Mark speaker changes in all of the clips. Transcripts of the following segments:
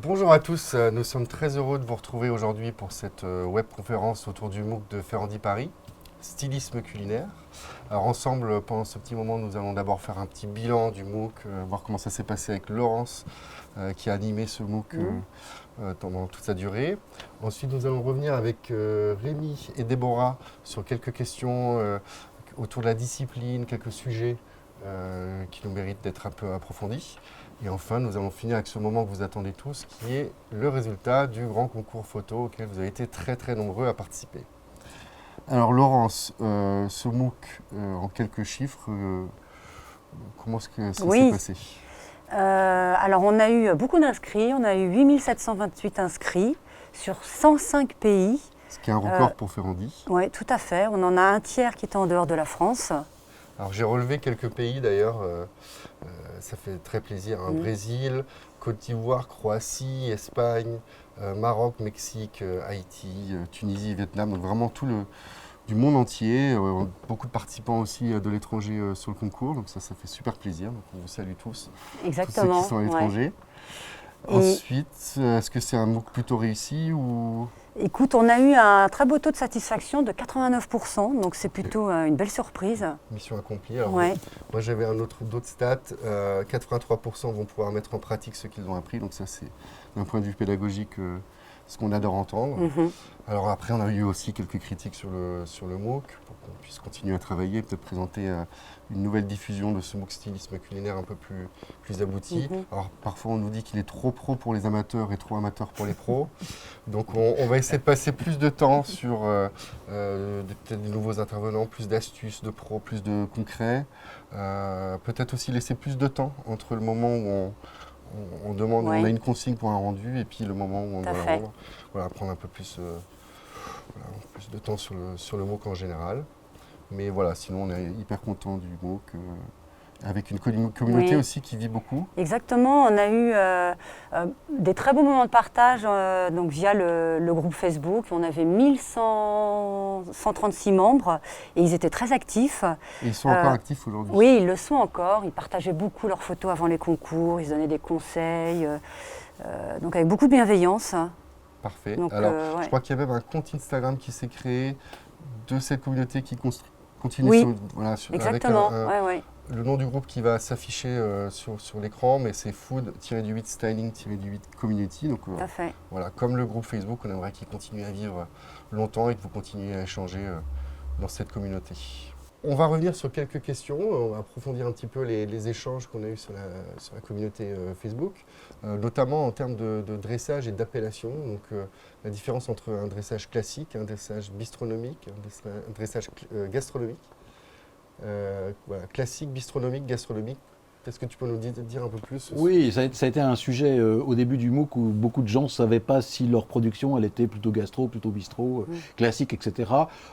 Speaker 1: Bonjour à tous, nous sommes très heureux de vous retrouver aujourd'hui pour cette webconférence autour du MOOC de Ferrandi Paris, stylisme culinaire. Alors ensemble, pendant ce petit moment, nous allons d'abord faire un petit bilan du MOOC, voir comment ça s'est passé avec Laurence qui a animé ce MOOC pendant toute sa durée. Ensuite, nous allons revenir avec Rémi et Déborah sur quelques questions autour de la discipline, quelques sujets qui nous méritent d'être un peu approfondis. Et enfin, nous allons finir avec ce moment que vous attendez tous, qui est le résultat du grand concours photo auquel vous avez été très très nombreux à participer. Alors Laurence, ce MOOC, en quelques chiffres, comment est-ce que ça s'est passé?
Speaker 2: Alors on a eu beaucoup d'inscrits, on a eu 8728 inscrits sur 105 pays.
Speaker 1: Ce qui est un record pour Ferrandi.
Speaker 2: Oui, tout à fait. On en a un tiers qui était en dehors de la France.
Speaker 1: Alors j'ai relevé quelques pays d'ailleurs, ça fait très plaisir. Brésil, Côte d'Ivoire, Croatie, Espagne, Maroc, Mexique, Haïti, Tunisie, Vietnam, donc vraiment du monde entier. Beaucoup de participants aussi de l'étranger sur le concours, donc ça fait super plaisir. Donc on vous salue tous.
Speaker 2: Exactement.
Speaker 1: Tous ceux qui sont à l'étranger.
Speaker 2: Ouais.
Speaker 1: Ensuite, est-ce que c'est un MOOC plutôt réussi ou...
Speaker 2: Écoute, on a eu un très beau taux de satisfaction de 89%, donc c'est plutôt une belle surprise.
Speaker 1: Mission accomplie. Alors,
Speaker 2: ouais.
Speaker 1: Moi, j'avais d'autres stats. 83% vont pouvoir mettre en pratique ce qu'ils ont appris. Donc ça, c'est d'un point de vue pédagogique ce qu'on adore entendre. Alors après, on a eu aussi quelques critiques sur le MOOC pour qu'on puisse continuer à travailler, peut-être présenter une nouvelle diffusion de ce MOOC stylisme culinaire un peu plus abouti. Alors parfois, on nous dit qu'il est trop pro pour les amateurs et trop amateur pour les pros. Donc on va essayer de passer plus de temps sur peut-être des nouveaux intervenants, plus d'astuces de pros, plus de concret. Peut-être aussi laisser plus de temps entre le moment où on demande, on a une consigne pour un rendu et puis le moment où on doit le rendre. Voilà, prendre un peu plus de temps sur le MOOC en général. Mais voilà, sinon on est hyper content du MOOC. Avec une communauté aussi qui vit beaucoup.
Speaker 2: Exactement, on a eu des très beaux moments de partage donc via le groupe Facebook. On avait 1136 membres et ils étaient très actifs.
Speaker 1: Et ils sont encore actifs aujourd'hui?
Speaker 2: Oui, ils le sont encore. Ils partageaient beaucoup leurs photos avant les concours, ils donnaient des conseils, donc avec beaucoup de bienveillance.
Speaker 1: Parfait. Donc, alors, je crois qu'il y a même un compte Instagram qui s'est créé de cette communauté qui continue
Speaker 2: exactement.
Speaker 1: avec le nom du groupe qui va s'afficher sur l'écran, mais c'est food-8 styling-8 community. Donc voilà, comme le groupe Facebook, on aimerait qu'il continue à vivre longtemps et que vous continuiez à échanger dans cette communauté. On va revenir sur quelques questions, on va approfondir un petit peu les échanges qu'on a eus sur la communauté Facebook, notamment en termes de dressage et d'appellation. Donc la différence entre un dressage classique, un dressage bistronomique, un dressage gastronomique. Voilà, classique, bistronomique, gastronomique. Est-ce que tu peux nous dire un peu plus?
Speaker 3: Oui, ça a été un sujet au début du MOOC où beaucoup de gens ne savaient pas si leur production elle était plutôt gastro, plutôt bistrot, classique, etc.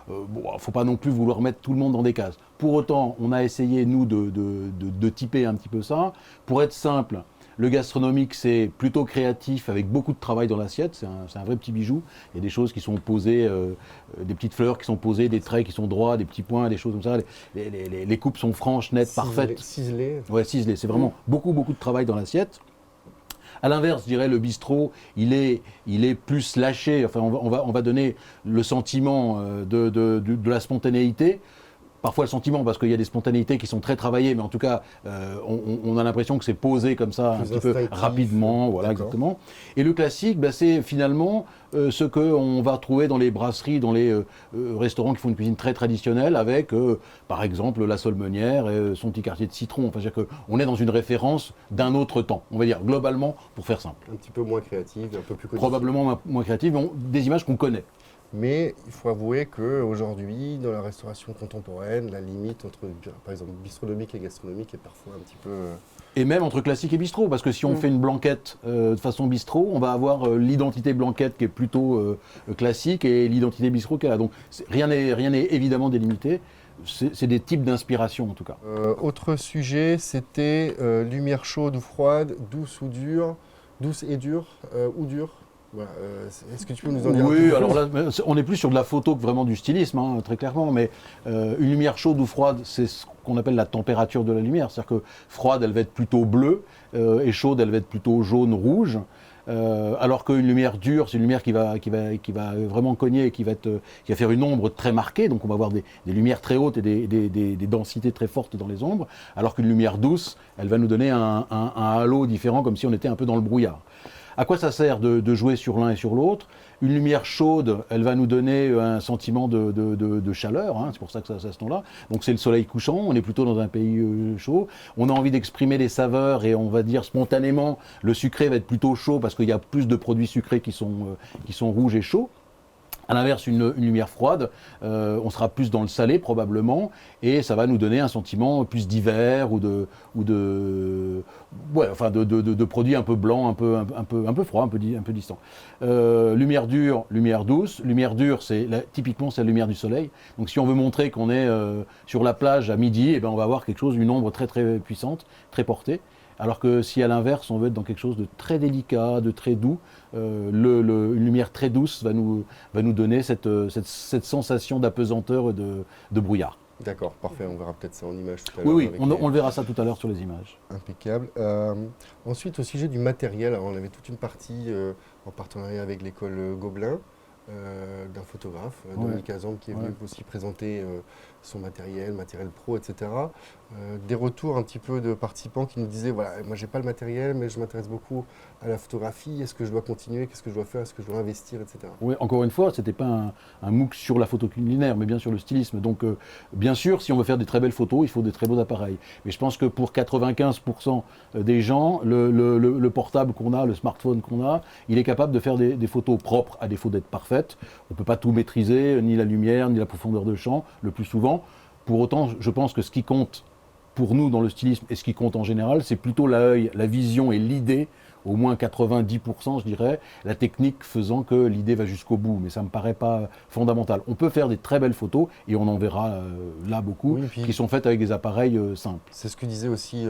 Speaker 3: Bon, il ne faut pas non plus vouloir mettre tout le monde dans des cases. Pour autant, on a essayé, nous, de typer un petit peu ça. Pour être simple, le gastronomique, c'est plutôt créatif, avec beaucoup de travail dans l'assiette. C'est un vrai petit bijou. Il y a des choses qui sont posées, des petites fleurs qui sont posées, des traits qui sont droits, des petits points, des choses comme ça. Les coupes sont franches, nettes, parfaites.
Speaker 1: Ciselées.
Speaker 3: Ouais, ciselées. C'est vraiment beaucoup de travail dans l'assiette. À l'inverse, je dirais, le bistrot, il est plus lâché. Enfin, on va donner le sentiment de la spontanéité. Parfois le sentiment, parce qu'il y a des spontanéités qui sont très travaillées, mais en tout cas, on a l'impression que c'est posé comme ça, un petit peu rapidement, voilà, exactement. Et le classique, c'est finalement ce qu'on va trouver dans les brasseries, dans les restaurants qui font une cuisine très traditionnelle, avec, par exemple, la Solmenière et son petit quartier de citron. Enfin, c'est-à-dire qu'on est dans une référence d'un autre temps, on va dire, globalement, pour faire simple.
Speaker 1: Un petit peu moins créative, un peu plus codifiée.
Speaker 3: Probablement moins créative, mais des images qu'on connaît.
Speaker 1: Mais il faut avouer qu'aujourd'hui, dans la restauration contemporaine, la limite entre, par exemple, bistronomique et gastronomique est parfois un petit peu...
Speaker 3: Et même entre classique et bistrot, parce que si on fait une blanquette de façon bistrot, on va avoir l'identité blanquette qui est plutôt classique et l'identité bistrot qui est là. Donc rien n'est évidemment délimité. C'est des types d'inspiration en tout cas.
Speaker 1: Autre sujet, c'était lumière chaude ou froide, douce ou dure, douce et dure ou dure. Voilà, est-ce que tu peux nous en dire un peu plus?
Speaker 3: Oui, alors là, on est plus sur de la photo que vraiment du stylisme, hein, très clairement. Mais une lumière chaude ou froide, c'est ce qu'on appelle la température de la lumière. C'est-à-dire que froide, elle va être plutôt bleue, et chaude, elle va être plutôt jaune, rouge. alors qu'une lumière dure, c'est une lumière qui va vraiment cogner, qui va faire une ombre très marquée, donc on va avoir des lumières très hautes et des densités très fortes dans les ombres, alors qu'une lumière douce, elle va nous donner un halo différent, comme si on était un peu dans le brouillard. À quoi ça sert de jouer sur l'un et sur l'autre? Une lumière chaude, elle va nous donner un sentiment de chaleur, hein, c'est pour ça que ça a ce nom-là. Donc c'est le soleil couchant, on est plutôt dans un pays chaud. On a envie d'exprimer les saveurs et on va dire spontanément, le sucré va être plutôt chaud parce qu'il y a plus de produits sucrés qui sont rouges et chauds. À l'inverse, une lumière froide, on sera plus dans le salé probablement, et ça va nous donner un sentiment plus d'hiver ou de produits un peu blancs, un peu froids, un peu distants. Lumière dure, lumière douce. Lumière dure, typiquement c'est la lumière du soleil. Donc si on veut montrer qu'on est sur la plage à midi, eh ben, on va avoir quelque chose, une ombre très très puissante, très portée. Alors que si à l'inverse, on veut être dans quelque chose de très délicat, de très doux, une lumière très douce va nous donner cette sensation d'apesanteur et de brouillard.
Speaker 1: D'accord, parfait, on verra peut-être ça en image tout à l'heure.
Speaker 3: Oui, on le verra ça tout à l'heure sur les images.
Speaker 1: Impeccable. Ensuite, au sujet du matériel, alors on avait toute une partie en partenariat avec l'école Gobelin, d'un photographe, Dominique Azambe, qui est venu aussi présenter son matériel pro, etc. Des retours un petit peu de participants qui nous disaient, voilà, moi j'ai pas le matériel, mais je m'intéresse beaucoup à la photographie, est-ce que je dois continuer, qu'est-ce que je dois faire, est-ce que je dois investir, etc.
Speaker 3: Oui, encore une fois, c'était pas un MOOC sur la photo culinaire, mais bien sur le stylisme. Donc, bien sûr, si on veut faire des très belles photos, il faut des très beaux appareils. Mais je pense que pour 95% des gens, le portable qu'on a, le smartphone qu'on a, il est capable de faire des photos propres, à défaut d'être parfaites. On ne peut pas tout maîtriser, ni la lumière, ni la profondeur de champ, le plus souvent. Pour autant, je pense que ce qui compte pour nous dans le stylisme, et ce qui compte en général, c'est plutôt l'œil, la vision et l'idée, au moins 90% je dirais, la technique faisant que l'idée va jusqu'au bout, mais ça ne me paraît pas fondamental. On peut faire des très belles photos, et on en verra là beaucoup, qui sont faites avec des appareils simples.
Speaker 1: C'est ce que disait aussi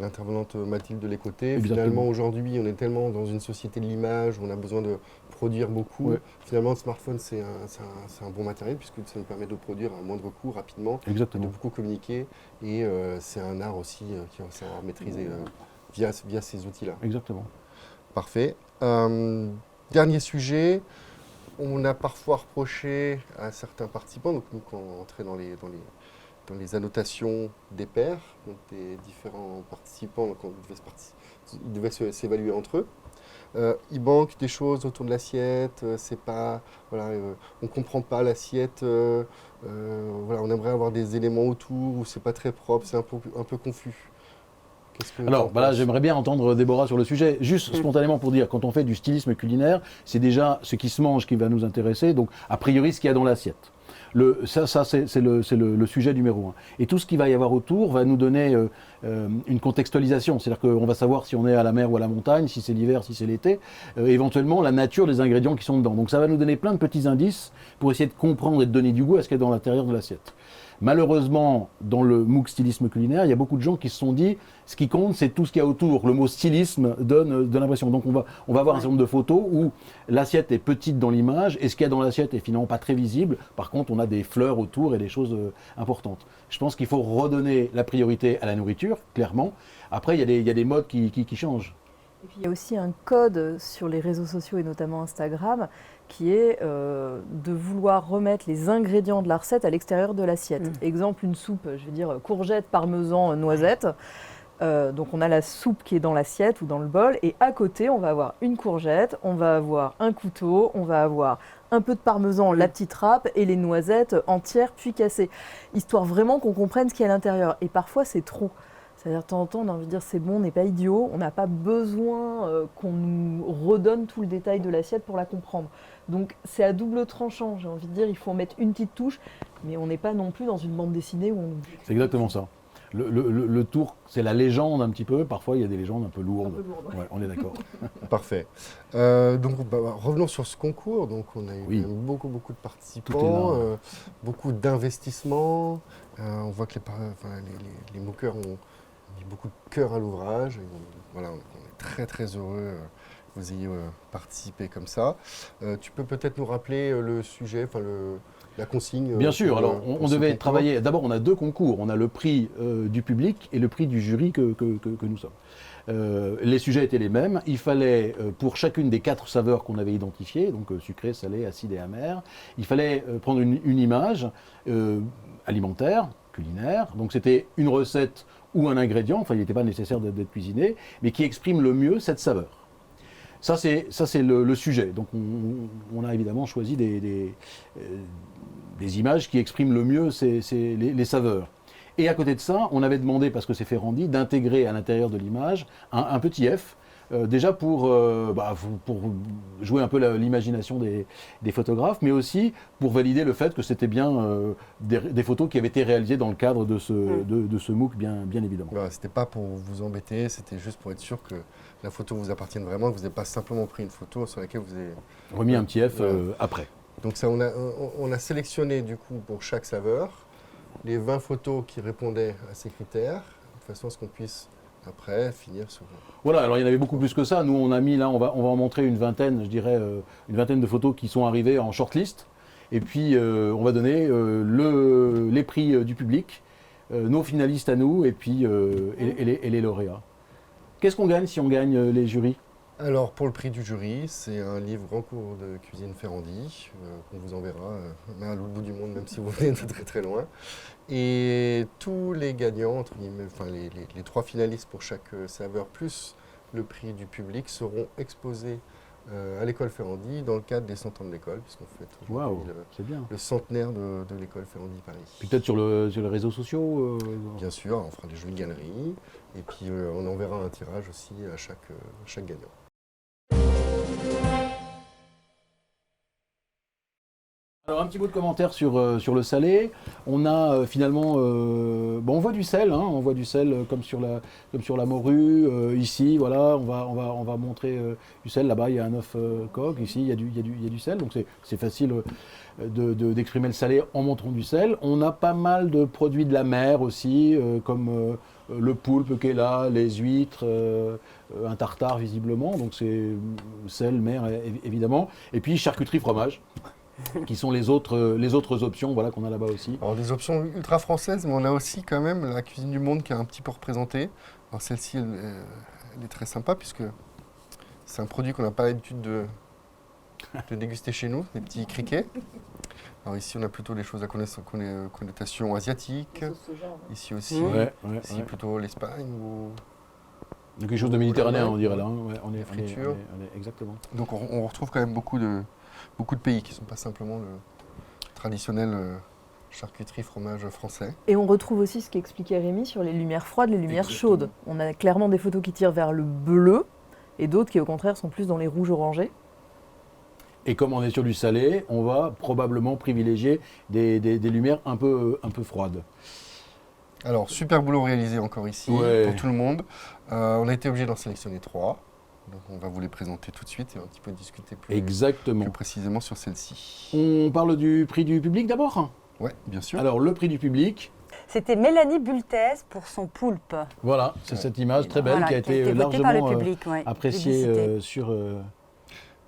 Speaker 1: l'intervenante Mathilde de Lécoté.
Speaker 3: Exactement.
Speaker 1: Finalement, aujourd'hui, on est tellement dans une société de l'image, où on a besoin de produire beaucoup.
Speaker 3: Ouais.
Speaker 1: Finalement, le smartphone, c'est un bon matériel, puisque ça nous permet de produire à moindre coût, rapidement,
Speaker 3: Exactement.
Speaker 1: de beaucoup communiquer, et c'est un art aussi qu'il va savoir maîtriser via ces outils-là.
Speaker 3: Exactement.
Speaker 1: Parfait. Dernier sujet, on a parfois reproché à certains participants, donc nous quand on entrait dans les annotations des pairs, donc des différents participants, donc ils devaient s'évaluer entre eux. Il manque des choses autour de l'assiette, c'est pas, voilà, on comprend pas l'assiette, voilà, on aimerait avoir des éléments autour où c'est pas très propre, c'est un peu confus.
Speaker 3: Alors, voilà, j'aimerais bien entendre Déborah sur le sujet. Juste spontanément pour dire, quand on fait du stylisme culinaire, c'est déjà ce qui se mange qui va nous intéresser, donc a priori ce qu'il y a dans l'assiette. Ça c'est le sujet numéro 1. Et tout ce qu'il va y avoir autour va nous donner une contextualisation. C'est-à-dire qu'on va savoir si on est à la mer ou à la montagne, si c'est l'hiver, si c'est l'été, éventuellement la nature des ingrédients qui sont dedans. Donc ça va nous donner plein de petits indices pour essayer de comprendre et de donner du goût à ce qu'il y a dans l'intérieur de l'assiette. Malheureusement, dans le MOOC stylisme culinaire, il y a beaucoup de gens qui se sont dit ce qui compte, c'est tout ce qu'il y a autour. Le mot stylisme donne de l'impression. Donc on va avoir un certain nombre de photos où l'assiette est petite dans l'image et ce qu'il y a dans l'assiette est finalement pas très visible. Par contre, on a des fleurs autour et des choses importantes. Je pense qu'il faut redonner la priorité à la nourriture, clairement. Après, il y a des modes qui changent.
Speaker 4: Et puis il y a aussi un code sur les réseaux sociaux et notamment Instagram qui est de vouloir remettre les ingrédients de la recette à l'extérieur de l'assiette. Exemple, une soupe, je vais dire courgette, parmesan, noisette. Donc on a la soupe qui est dans l'assiette ou dans le bol et à côté on va avoir une courgette, on va avoir un couteau, on va avoir un peu de parmesan, la petite râpe et les noisettes entières puis cassées. Histoire vraiment qu'on comprenne ce qu'il y a à l'intérieur. Et parfois c'est trop. C'est-à-dire, de temps en temps, on a envie de dire c'est bon, on n'est pas idiot, on n'a pas besoin qu'on nous redonne tout le détail de l'assiette pour la comprendre. Donc c'est à double tranchant, j'ai envie de dire, il faut mettre une petite touche, mais on n'est pas non plus dans une bande dessinée où on...
Speaker 3: C'est exactement ça. Le tour, c'est la légende un petit peu, parfois il y a des légendes un peu lourdes. Ouais, on est d'accord.
Speaker 1: Parfait. Donc revenons sur ce concours, donc on a eu quand même beaucoup de participants, beaucoup d'investissements, on voit que les moqueurs ont mis beaucoup de cœur à l'ouvrage. Voilà, on est très très heureux que vous ayez participé comme ça. Tu peux peut-être nous rappeler le sujet, la consigne.
Speaker 3: Bien sûr, alors on
Speaker 1: pour ce
Speaker 3: devait
Speaker 1: concours.
Speaker 3: travailler. D'abord, on a 2 concours. On a le prix du public et le prix du jury que nous sommes. Les sujets étaient les mêmes. Il fallait, pour chacune des 4 saveurs qu'on avait identifiées, donc sucré, salé, acide et amer, il fallait prendre une image alimentaire, culinaire. Donc c'était une recette ou un ingrédient, enfin il n'était pas nécessaire d'être cuisiné, mais qui exprime le mieux cette saveur. Ça, c'est le sujet. Donc, on a évidemment choisi des images qui expriment le mieux les saveurs. Et à côté de ça, on avait demandé, parce que c'est Ferrandi, d'intégrer à l'intérieur de l'image un petit F, déjà pour jouer un peu l'imagination des photographes, mais aussi pour valider le fait que c'était bien des photos qui avaient été réalisées dans le cadre de ce MOOC, bien évidemment.
Speaker 1: Voilà, c'était pas pour vous embêter, c'était juste pour être sûr que la photo vous appartienne vraiment, que vous n'avez pas simplement pris une photo sur laquelle vous avez
Speaker 3: Remis un petit F après.
Speaker 1: Donc ça, on a sélectionné du coup pour chaque saveur les 20 photos qui répondaient à ces critères, de façon à ce qu'on puisse après finir sur...
Speaker 3: Voilà, alors il y en avait beaucoup plus que ça. Nous, on a mis là, on va en montrer une vingtaine, je dirais, une vingtaine de photos qui sont arrivées en shortlist. Et puis, on va donner les prix du public, nos finalistes à nous, et puis et les lauréats. Qu'est-ce qu'on gagne si on gagne les jurys ?
Speaker 1: Alors, pour le prix du jury, c'est un livre grand cours de cuisine Ferrandi, qu'on vous enverra à l'autre bout du monde, même si vous venez de très très loin. Et tous les gagnants, entre guillemets, enfin les 3 finalistes pour chaque saveur, plus le prix du public, seront exposés à l'école Ferrandi dans le cadre des 100 ans de l'école, puisqu'on fête
Speaker 3: Waouh, c'est bien.
Speaker 1: le centenaire de l'école Ferrandi Paris.
Speaker 3: Puis peut-être sur les réseaux sociaux
Speaker 1: Bien sûr, on fera des jolies galeries, et puis on enverra un tirage aussi à chaque gagnant.
Speaker 3: Alors un petit mot de commentaire sur le salé. On a finalement, on voit du sel, hein, on voit du sel comme sur la morue. Ici, voilà, on va montrer du sel. Là-bas, il y a un œuf coq. Ici, il y a du sel. Donc c'est facile d'exprimer le salé en montrant du sel. On a pas mal de produits de la mer aussi, comme le poulpe qui est là, les huîtres, un tartare visiblement. Donc c'est sel, mer évidemment. Et puis charcuterie, fromage. Qui sont les autres options voilà, qu'on a là-bas aussi.
Speaker 1: Alors des options ultra françaises, mais on a aussi quand même la cuisine du monde qui est un petit peu représentée. Alors celle-ci, elle est très sympa puisque c'est un produit qu'on n'a pas l'habitude de déguster chez nous, des petits criquets. Alors ici, on a plutôt des choses à connotation asiatique. Ici aussi, ici plutôt l'Espagne ou...
Speaker 3: Donc quelque chose de méditerranéen, on dirait là. Hein. Ouais, on est exactement.
Speaker 1: Donc on retrouve quand même beaucoup de pays qui ne sont pas simplement le traditionnel charcuterie fromage français.
Speaker 4: Et on retrouve aussi ce qu'expliquait Rémi sur les lumières froides, les lumières chaudes. On a clairement des photos qui tirent vers le bleu et d'autres qui au contraire sont plus dans les rouges orangés.
Speaker 3: Et comme on est sur du salé, on va probablement privilégier des lumières un peu froides.
Speaker 1: Alors, super boulot réalisé encore ici pour tout le monde. On a été obligé d'en sélectionner 3. Donc on va vous les présenter tout de suite et un petit peu discuter plus précisément sur celle-ci.
Speaker 3: On parle du prix du public d'abord ?
Speaker 1: Oui, bien sûr.
Speaker 3: Alors le prix du public.
Speaker 2: C'était Mélanie Bultès pour son poulpe.
Speaker 3: Voilà, c'est cette image très belle qui a été largement
Speaker 2: par le public,
Speaker 3: appréciée sur...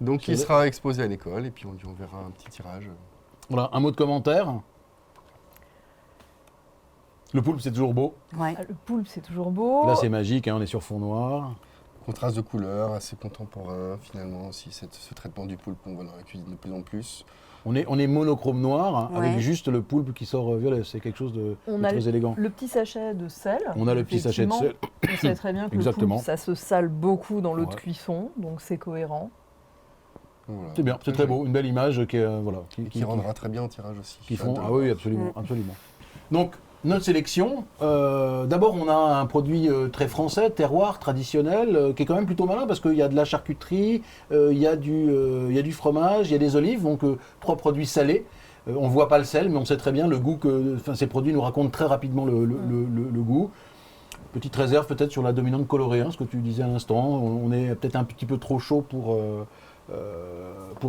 Speaker 1: Donc il sera exposé à l'école et puis on verra un petit tirage.
Speaker 3: Voilà, un mot de commentaire. Le poulpe, c'est toujours beau.
Speaker 2: Ouais.
Speaker 4: Le poulpe, c'est toujours beau.
Speaker 3: Là, c'est magique, hein, on est sur fond noir.
Speaker 1: Contraste de couleurs, assez contemporain finalement aussi, ce traitement du poulpe qu'on voit dans la cuisine de plus en plus.
Speaker 3: On est monochrome noir, avec juste le poulpe qui sort violet, c'est quelque chose de très élégant.
Speaker 4: Le petit sachet de sel.
Speaker 3: On a le petit sachet de sel.
Speaker 4: On sait très bien que le poulpe, ça se sale beaucoup dans l'eau de cuisson, donc c'est cohérent.
Speaker 1: Voilà.
Speaker 3: C'est bien, c'est très beau, une belle image
Speaker 1: qui rendra très bien au tirage aussi.
Speaker 3: Ah oui, absolument. Donc, notre sélection, d'abord on a un produit très français, terroir, traditionnel, qui est quand même plutôt malin parce qu'il y a de la charcuterie, il y a du fromage, il y a des olives, donc 3 produits salés. On ne voit pas le sel, mais on sait très bien le goût que ces produits nous racontent très rapidement le goût. Petite réserve peut-être sur la dominante colorée, ce que tu disais à l'instant. On est peut-être un petit peu trop chaud pour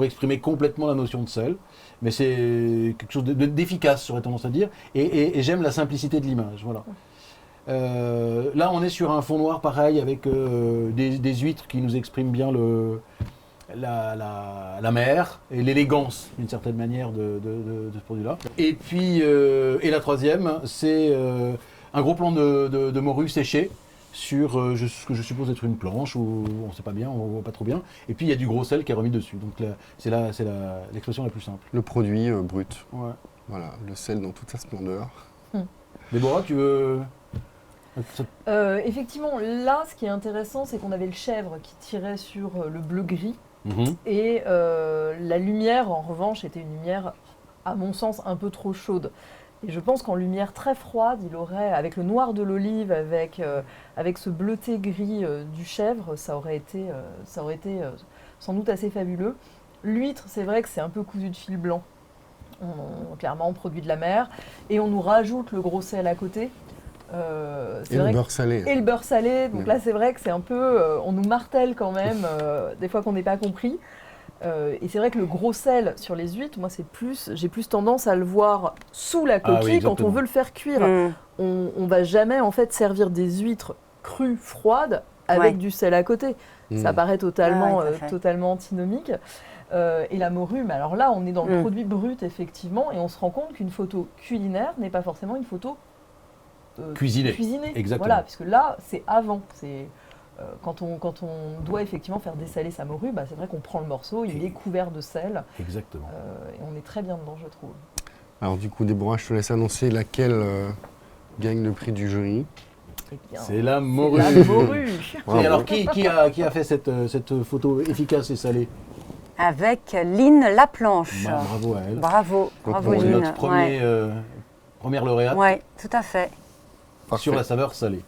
Speaker 3: exprimer complètement la notion de sel. Mais c'est quelque chose d'efficace, j'aurais tendance à dire. Et j'aime la simplicité de l'image. Voilà. Là, on est sur un fond noir pareil, avec des huîtres qui nous expriment bien la mer et l'élégance, d'une certaine manière, de ce produit-là. Et puis, et la troisième, c'est un gros plan de morue séchée sur ce que je suppose être une planche, ou on ne sait pas bien, on ne voit pas trop bien. Et puis, il y a du gros sel qui est remis dessus. Donc, c'est l'expression la plus simple.
Speaker 1: Le produit brut.
Speaker 3: Ouais.
Speaker 1: Voilà, le sel dans toute sa splendeur.
Speaker 3: Déborah, tu veux...
Speaker 4: Effectivement, là, ce qui est intéressant, c'est qu'on avait le chèvre qui tirait sur le bleu-gris.
Speaker 3: Mhm.
Speaker 4: Et la lumière, en revanche, était une lumière, à mon sens, un peu trop chaude. Et je pense qu'en lumière très froide, il aurait, avec le noir de l'olive, avec ce bleuté gris du chèvre, ça aurait été sans doute assez fabuleux. L'huître, c'est vrai que c'est un peu cousu de fil blanc. Clairement, produit de la mer. Et on nous rajoute le gros sel à côté.
Speaker 1: Et le beurre salé.
Speaker 4: Et le beurre salé. Donc là, c'est vrai que c'est un peu... on nous martèle quand même, des fois qu'on n'est pas compris. Et c'est vrai que le gros sel sur les huîtres, moi, j'ai plus tendance à le voir sous la coquille
Speaker 3: oui,
Speaker 4: quand on veut le faire cuire. On ne va jamais, en fait, servir des huîtres crues, froides, avec du sel à côté. Ça paraît totalement antinomique. Et la morue, mais alors là, on est dans le produit brut, effectivement, et on se rend compte qu'une photo culinaire n'est pas forcément une photo cuisinée.
Speaker 3: Exactement.
Speaker 4: Voilà, puisque là, c'est avant. Quand on doit effectivement faire dessaler sa morue, c'est vrai qu'on prend le morceau, il est couvert de sel.
Speaker 3: Exactement.
Speaker 4: Et on est très bien dedans, je trouve.
Speaker 1: Alors du coup, Déborah, je te laisse annoncer laquelle gagne le prix du jury.
Speaker 3: C'est la morue.
Speaker 4: La morue.
Speaker 3: Et alors, qui a fait cette photo efficace et salée?
Speaker 2: Avec Lynn Laplanche.
Speaker 3: Bravo à elle.
Speaker 2: Bravo
Speaker 3: C'est
Speaker 2: Lynn.
Speaker 3: notre première lauréate
Speaker 2: Oui, tout à fait.
Speaker 3: sur la saveur salée.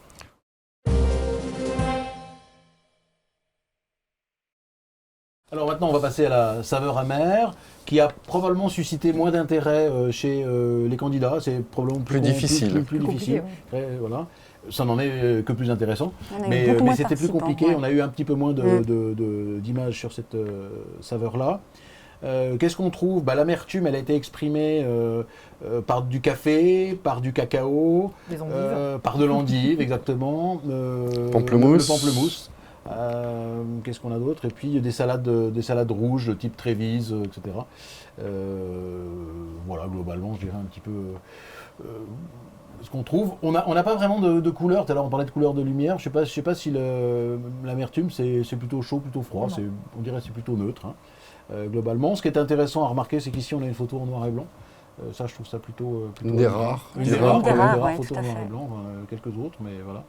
Speaker 3: Alors maintenant, on va passer à la saveur amère, qui a probablement suscité moins d'intérêt chez les candidats. C'est probablement
Speaker 1: plus difficile.
Speaker 3: Plus difficile. Voilà. Ça n'en est que plus intéressant. Mais c'était plus compliqué.
Speaker 2: Ouais.
Speaker 3: On a eu un petit peu moins d'images sur cette saveur-là. Qu'est-ce qu'on trouve? L'amertume, elle a été exprimée par du café, par du cacao, par de l'endive, exactement.
Speaker 1: Pamplemousse.
Speaker 3: Le pamplemousse. Qu'est-ce qu'on a d'autre? Et puis des salades rouges de type Trévise, etc. Voilà, globalement, je dirais un petit peu ce qu'on trouve. On n'a pas vraiment de couleur. Tout à l'heure, on parlait de couleur de lumière. Je sais pas si l'amertume, c'est plutôt chaud, plutôt froid. On dirait que c'est plutôt neutre. Globalement, ce qui est intéressant à remarquer, c'est qu'ici, on a une photo en noir et blanc. Ça, je trouve ça plutôt
Speaker 1: une des rares.
Speaker 3: Une des rares
Speaker 2: tout
Speaker 3: photos
Speaker 2: à
Speaker 3: en noir
Speaker 2: fait.
Speaker 3: et blanc. Quelques autres, mais voilà.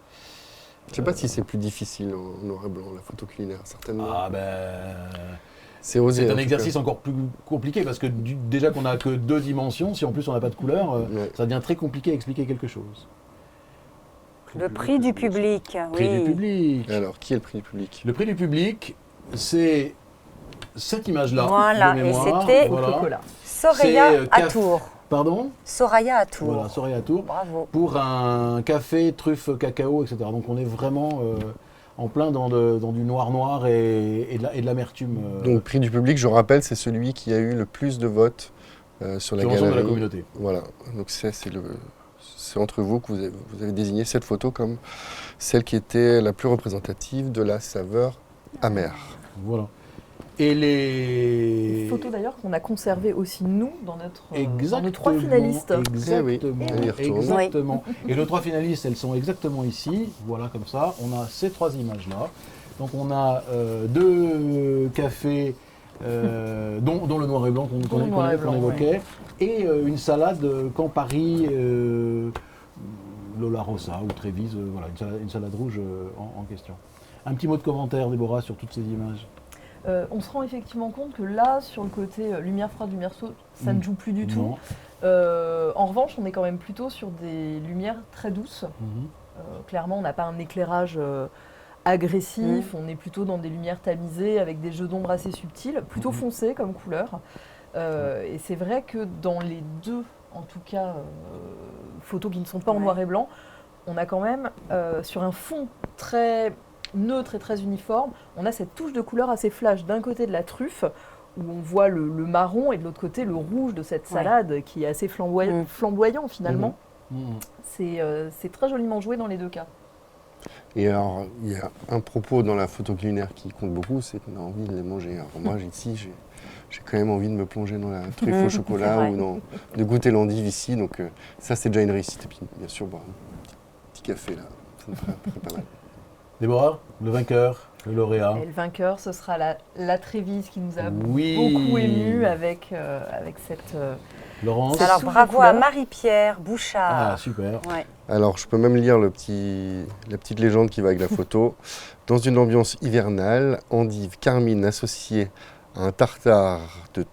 Speaker 1: Je ne sais pas si c'est plus difficile en noir et blanc, la photo culinaire, certainement. C'est
Speaker 3: osé. C'est un exercice encore plus compliqué parce que déjà qu'on n'a que 2 dimensions, si en plus on n'a pas de couleur, ça devient très compliqué à expliquer quelque chose.
Speaker 2: Le prix du public,
Speaker 3: Prix du public.
Speaker 1: Alors, qui est le prix du public?
Speaker 3: Le prix du public, c'est cette image-là.
Speaker 2: Voilà,
Speaker 3: de mémoire.
Speaker 2: et c'était Soraya à Tours.
Speaker 3: Pardon?
Speaker 2: Soraya à Tours.
Speaker 3: Voilà, Soraya à Tours.
Speaker 2: Bravo.
Speaker 3: Pour un café, truffe, cacao, etc. Donc on est vraiment en plein dans du noir et de l'amertume.
Speaker 1: Donc, prix du public, je rappelle, c'est celui qui a eu le plus de votes sur la galerie.
Speaker 3: De la communauté.
Speaker 1: Voilà. Donc c'est entre vous que vous avez désigné cette photo comme celle qui était la plus représentative de la saveur amère.
Speaker 3: Voilà. Et les
Speaker 4: photos d'ailleurs qu'on a conservées aussi nous dans nos 3
Speaker 3: finalistes.
Speaker 1: Exactement.
Speaker 3: Et nos 3 finalistes, elles sont exactement ici. Voilà, comme ça. On a ces 3 images-là. Donc on a 2 cafés, dont le noir et blanc qu'on évoquait, et une salade Campari, Lola Rossa ou Trévise, voilà, une salade rouge en question. Un petit mot de commentaire, Déborah, sur toutes ces images.
Speaker 4: On se rend effectivement compte que là, sur le côté lumière froide, lumière chaude, ça ne joue plus du tout. En revanche, on est quand même plutôt sur des lumières très douces. Clairement, on n'a pas un éclairage agressif, on est plutôt dans des lumières tamisées avec des jeux d'ombre assez subtils, plutôt foncés comme couleur. Et c'est vrai que dans les 2, en tout cas, photos qui ne sont pas en noir et blanc, on a quand même, sur un fond très neutre et très uniforme, on a cette touche de couleur assez flash d'un côté de la truffe où on voit le marron et de l'autre côté le rouge de cette salade qui est assez flamboyant finalement. C'est très joliment joué dans les 2 cas.
Speaker 1: Et alors, il y a un propos dans la photo culinaire qui compte beaucoup, c'est qu'on a envie de les manger. Alors moi, ici, j'ai quand même envie de me plonger dans la truffe au chocolat ou de goûter l'endive ici. Donc ça, c'est déjà une réussite. Et puis, bien sûr, boire un petit café, là, ça me ferait pas mal.
Speaker 3: Déborah, le vainqueur, le lauréat.
Speaker 4: Et le vainqueur, ce sera la Trévise qui nous a beaucoup ému avec cette...
Speaker 3: Laurence.
Speaker 2: Alors bravo à Marie-Pierre Bouchard.
Speaker 3: Ah, super.
Speaker 2: Ouais.
Speaker 1: Alors, je peux même lire la petite légende qui va avec la photo. Dans une ambiance hivernale, endive carmine associée à un tartare de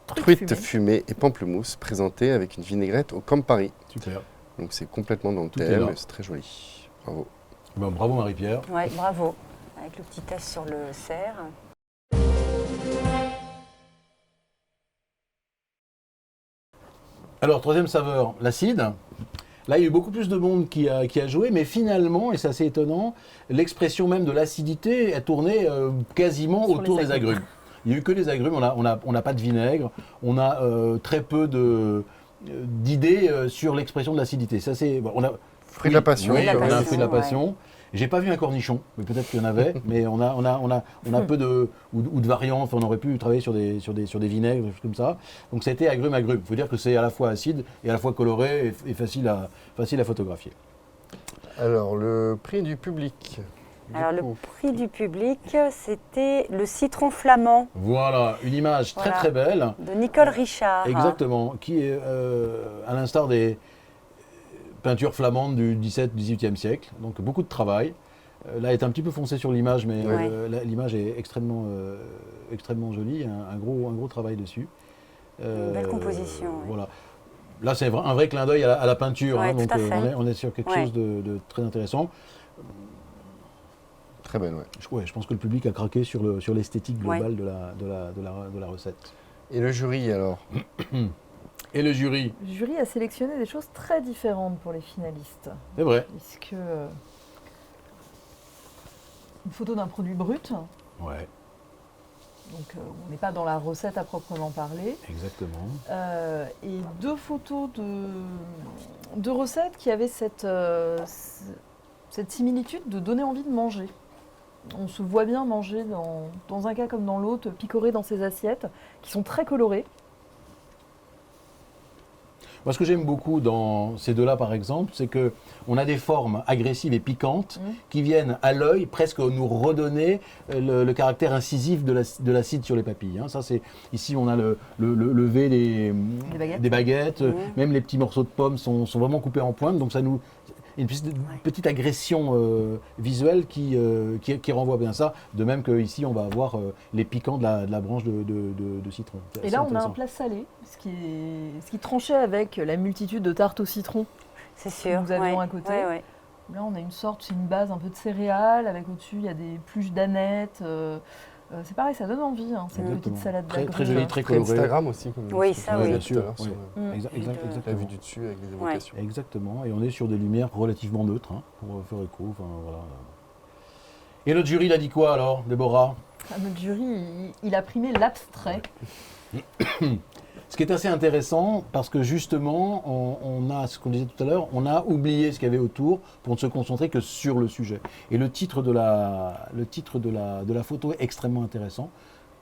Speaker 1: truite fumée et pamplemousse présenté avec une vinaigrette au Campari.
Speaker 3: Super.
Speaker 1: Donc c'est complètement dans le
Speaker 3: Tout est
Speaker 1: thème,
Speaker 3: là.
Speaker 1: c'est très joli. Bravo.
Speaker 3: Bon, bravo Marie-Pierre.
Speaker 2: Ouais, bravo. Avec le petit test sur le cerf.
Speaker 3: Alors, troisième saveur, l'acide. Là, il y a eu beaucoup plus de monde qui a joué, mais finalement, et c'est assez étonnant, l'expression même de l'acidité a tourné quasiment
Speaker 4: Sur
Speaker 3: autour
Speaker 4: les
Speaker 3: des
Speaker 4: agrumes.
Speaker 3: agrumes. Il n'y a eu que des agrumes, on n'a pas de vinaigre, on a très peu d'idées sur l'expression de l'acidité. Ça, c'est, bon, on a,
Speaker 1: Fruit de la passion.
Speaker 3: Oui,
Speaker 2: Fruit de la
Speaker 3: on a un
Speaker 2: passion,
Speaker 3: fruit de la
Speaker 2: ouais.
Speaker 3: passion. J'ai pas vu un cornichon, mais peut-être qu'il y en avait, mais on a peu de ou de variantes. Enfin, on aurait pu travailler sur des vinaigres, des choses comme ça. Donc c'était agrume. Il faut dire que c'est à la fois acide et à la fois coloré et facile à photographier.
Speaker 1: Alors, le prix du public.
Speaker 2: Alors le prix du public, c'était le citron flamand
Speaker 3: Voilà, une image
Speaker 2: Voilà.
Speaker 3: très très belle.
Speaker 2: de Nicole Richard.
Speaker 3: Exactement, qui est à l'instar des peintures flamandes du XVIIe siècle. Donc beaucoup de travail. Là, elle est un petit peu foncée sur l'image, mais
Speaker 2: Ouais.
Speaker 3: l'image est extrêmement jolie. Un gros travail dessus.
Speaker 2: Une belle composition, ouais.
Speaker 3: Voilà. Là, c'est un vrai clin d'œil à la peinture.
Speaker 2: Ouais,
Speaker 3: Donc
Speaker 2: tout à fait.
Speaker 3: on est sur quelque
Speaker 2: Ouais.
Speaker 3: chose de très intéressant.
Speaker 1: Très belle, ouais.
Speaker 3: Je pense que le public a craqué sur l'esthétique globale
Speaker 2: Ouais.
Speaker 3: de la recette.
Speaker 1: Et le jury, alors?
Speaker 3: Et le jury,
Speaker 4: Le jury a sélectionné des choses très différentes pour les finalistes.
Speaker 3: c'est vrai.
Speaker 4: Puisque une photo d'un produit brut, donc
Speaker 3: Ouais,
Speaker 4: on n'est pas dans la recette à proprement parler,
Speaker 3: exactement.
Speaker 4: et deux photos de recettes qui avaient cette similitude de donner envie de manger. On se voit bien manger dans un cas comme dans l'autre, picorer dans ces assiettes qui sont très colorées.
Speaker 3: Moi, ce que j'aime beaucoup dans ces deux-là, par exemple, c'est qu'on a des formes agressives et piquantes qui viennent à l'œil presque nous redonner le caractère incisif de l'acide sur les papilles. Hein. Ça, ici, on a le lever des baguettes, même les petits morceaux de pommes sont vraiment coupés en pointe, donc ça nous une petite agression visuelle qui renvoie bien ça. De même qu'ici, on va avoir les piquants de la branche de citron.
Speaker 4: Et là, on a un plat salé, ce qui tranchait avec la multitude de tartes au citron
Speaker 2: C'est sûr.
Speaker 4: que nous avions à côté.
Speaker 2: Ouais, ouais.
Speaker 4: Là, on a une sorte, c'est une base un peu de céréales, avec au-dessus, il y a des pluches d'ânettes. C'est pareil, ça donne envie, hein, cette
Speaker 3: Exactement.
Speaker 4: petite salade
Speaker 3: Très,
Speaker 4: d'agrumes.
Speaker 3: très joli, très
Speaker 1: Très
Speaker 3: coloré.
Speaker 1: Instagram aussi, comme
Speaker 2: Oui, ça, oui.
Speaker 3: Bien
Speaker 1: tout à l'heure
Speaker 3: sûr.
Speaker 1: sur
Speaker 3: Oui.
Speaker 1: la
Speaker 3: Exactement.
Speaker 1: vue du dessus avec les évocations.
Speaker 3: Exactement. Et on est sur des lumières relativement neutres hein, pour faire écho. Enfin, voilà. Et notre jury, il a dit quoi alors, Déborah?
Speaker 4: Notre jury, il a primé l'abstrait.
Speaker 3: Ce qui est assez intéressant, parce que justement, on a, ce qu'on disait tout à l'heure, on a oublié ce qu'il y avait autour pour ne se concentrer que sur le sujet. Et le titre de la photo est extrêmement intéressant.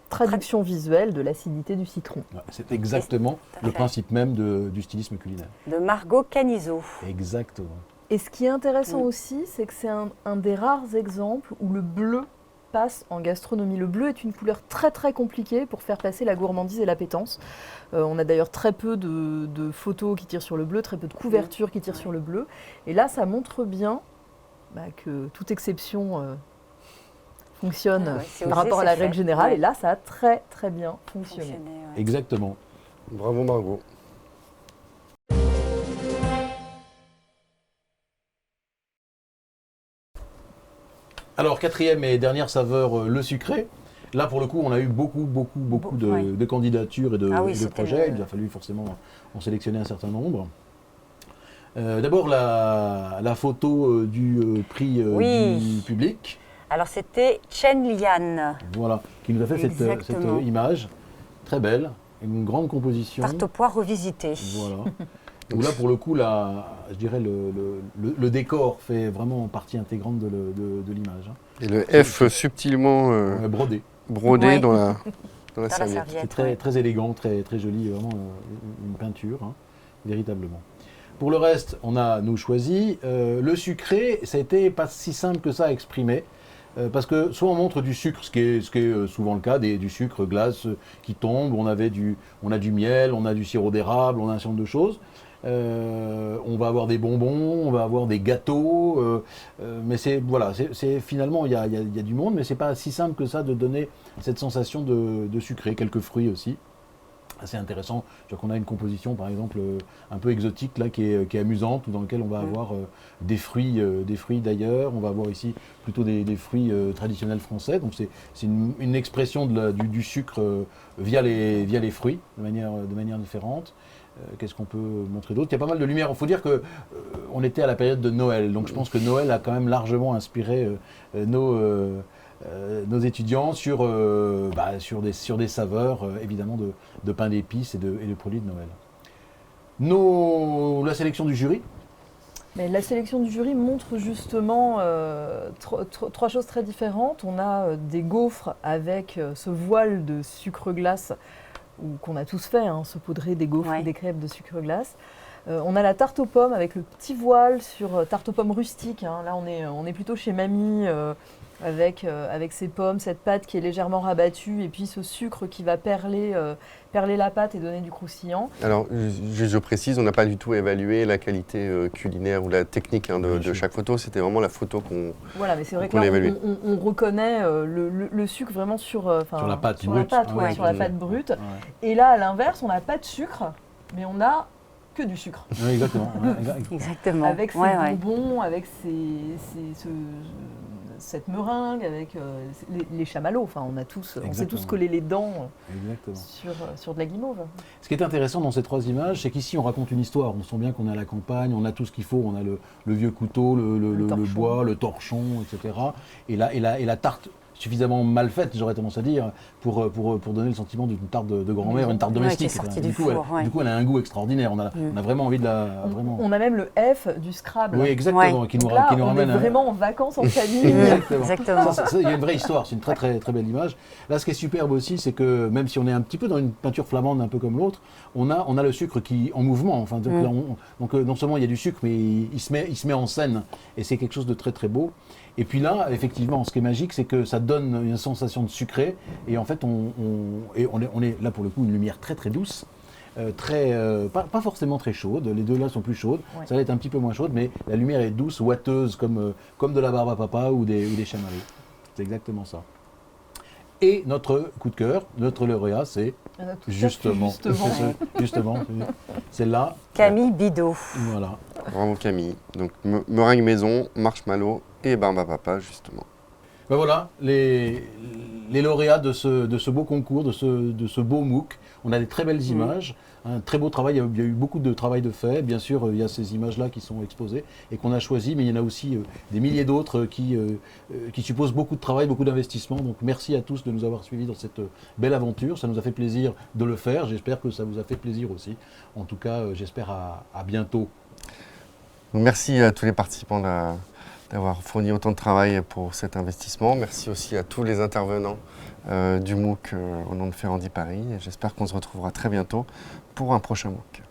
Speaker 4: Traduction visuelle de l'acidité du citron.
Speaker 3: C'est exactement
Speaker 2: Tout à
Speaker 3: le
Speaker 2: fait.
Speaker 3: principe même du stylisme culinaire.
Speaker 2: De Margot Canizo.
Speaker 3: Exactement.
Speaker 4: Et ce qui est intéressant aussi, c'est que c'est un des rares exemples où le bleu passe en gastronomie. Le bleu est une couleur très très compliquée pour faire passer la gourmandise et l'appétence. On a d'ailleurs très peu de photos qui tirent sur le bleu, très peu de couvertures qui tirent sur le bleu. Et là, ça montre bien que toute exception fonctionne
Speaker 2: Ah ouais, c'est
Speaker 4: par
Speaker 2: osé,
Speaker 4: rapport à
Speaker 2: c'est
Speaker 4: la
Speaker 2: fait.
Speaker 4: règle générale.
Speaker 2: Ouais.
Speaker 4: Et là, ça a très très bien fonctionné.
Speaker 2: Fonctionné, ouais.
Speaker 3: Exactement.
Speaker 1: Bravo Margot.
Speaker 3: Alors, quatrième et dernière saveur, le sucré. Là, pour le coup, on a eu beaucoup
Speaker 2: Ouais.
Speaker 3: de candidatures et de,
Speaker 2: Ah oui,
Speaker 3: et de
Speaker 2: c'était
Speaker 3: projets.
Speaker 2: le-
Speaker 3: Il a fallu forcément en sélectionner un certain nombre. D'abord, la photo du prix
Speaker 2: Oui.
Speaker 3: du public,
Speaker 2: Alors c'était Chen Lian,
Speaker 3: voilà, qui nous a fait cette
Speaker 2: Exactement.
Speaker 3: image très belle, une grande composition.
Speaker 2: tarte aux pois revisitée.
Speaker 3: Voilà. où là, pour le coup, je dirais le décor fait vraiment partie intégrante de l'image. Hein.
Speaker 1: Et le F subtilement
Speaker 3: Brodé.
Speaker 1: brodé dans la
Speaker 2: Dans la
Speaker 1: serviette.
Speaker 3: C'est
Speaker 2: serviette.
Speaker 3: très,
Speaker 2: ouais.
Speaker 3: très élégant, très, très joli, vraiment une peinture, hein, véritablement. Pour le reste, on a, nous, choisi. Le sucré, ça a été pas si simple que ça à exprimer. Parce que soit on montre du sucre, ce qui est souvent le cas, du sucre glace qui tombe, on a du miel, on a du sirop d'érable, on a un certain nombre de choses. On va avoir des bonbons, on va avoir des gâteaux, mais finalement il y a du monde, mais c'est pas si simple que ça de donner cette sensation de sucré. Quelques fruits aussi. Assez intéressant. Je crois qu'on a une composition, par exemple, un peu exotique là, qui est amusante, dans laquelle on va avoir des fruits d'ailleurs. On va avoir ici plutôt des fruits traditionnels français. Donc c'est une expression du sucre via les fruits de manière différente. Qu'est-ce qu'on peut montrer d'autre? Il y a pas mal de lumière. Il faut dire que on était à la période de Noël, donc je pense que Noël a quand même largement inspiré nos étudiants sur des saveurs, évidemment, de pain d'épices et de produits de Noël. La sélection du jury.
Speaker 4: Mais la sélection du jury montre justement trois choses très différentes. On a des gaufres avec ce voile de sucre glace qu'on a tous fait, hein, saupoudrer des gaufres et des crêpes de sucre glace. On a la tarte aux pommes avec le petit voile sur tarte aux pommes rustique. Hein. Là, on est plutôt chez mamie avec ses pommes, cette pâte qui est légèrement rabattue et puis ce sucre qui va perler la pâte et donner du croustillant.
Speaker 1: Alors, je précise, on n'a pas du tout évalué la qualité culinaire ou la technique de chaque photo. C'était vraiment la photo qu'on
Speaker 4: Voilà, mais c'est vrai que
Speaker 1: a
Speaker 4: là,
Speaker 1: évaluée.
Speaker 4: on reconnaît le sucre vraiment sur
Speaker 3: la pâte
Speaker 4: sur
Speaker 3: brute.
Speaker 4: la pâte,
Speaker 3: Ouais,
Speaker 4: sur la pâte brute.
Speaker 3: Ouais.
Speaker 4: Et là, à l'inverse, on n'a pas de sucre, mais on a que du sucre.
Speaker 3: Oui, exactement.
Speaker 2: Exactement.
Speaker 4: Avec ces bonbons, avec cette meringue, avec les chamallows. Enfin, on s'est tous collé les dents sur de la guimauve.
Speaker 3: Ce qui est intéressant dans ces trois images, c'est qu'ici on raconte une histoire. On sent bien qu'on est à la campagne, on a tout ce qu'il faut. On a le vieux couteau, le bois, le torchon, etc. Et la tarte suffisamment mal faite, j'aurais tendance à dire, pour donner le sentiment d'une tarte de grand-mère, une tarte domestique.
Speaker 2: Qui est sortie
Speaker 3: Du
Speaker 2: du
Speaker 3: coup,
Speaker 2: four,
Speaker 3: du coup, elle a un goût extraordinaire. On a vraiment envie de la...
Speaker 4: On a même le F du Scrabble.
Speaker 3: Oui, exactement, qui nous ramène...
Speaker 4: On est vraiment en vacances en famille.
Speaker 3: Exactement. Il y a une vraie histoire, c'est une très très très belle image. Là, ce qui est superbe aussi, c'est que même si on est un petit peu dans une peinture flamande un peu comme l'autre, on a le sucre qui en mouvement. Enfin, donc non seulement il y a du sucre, mais il se met en scène. Et c'est quelque chose de très très beau. Et puis là, effectivement, ce qui est magique, c'est que ça donne une sensation de sucré. Et en fait, on est là pour le coup une lumière très très douce. Pas forcément très chaude, les deux là sont plus chaudes, ça va être un petit peu moins chaude, mais la lumière est douce, ouateuse, comme de la barbe à papa ou des chamallows. C'est exactement ça. Et notre coup de cœur, notre lauréat, c'est justement celle-là.
Speaker 2: Camille Bidot.
Speaker 3: Voilà.
Speaker 1: Bravo Camille. Donc meringue maison, marshmallow et barbe à papa justement.
Speaker 3: Ben voilà, les lauréats de ce beau concours, de ce beau MOOC. On a des très belles images, un très beau travail, il y a eu beaucoup de travail de fait. Bien sûr, il y a ces images-là qui sont exposées et qu'on a choisies, mais il y en a aussi des milliers d'autres qui supposent beaucoup de travail, beaucoup d'investissement. Donc merci à tous de nous avoir suivis dans cette belle aventure. Ça nous a fait plaisir de le faire. J'espère que ça vous a fait plaisir aussi. En tout cas, j'espère à bientôt.
Speaker 1: Merci à tous les participants d'avoir fourni autant de travail pour cet investissement. Merci aussi à tous les intervenants du MOOC au nom de Ferrandi Paris. J'espère qu'on se retrouvera très bientôt pour un prochain MOOC.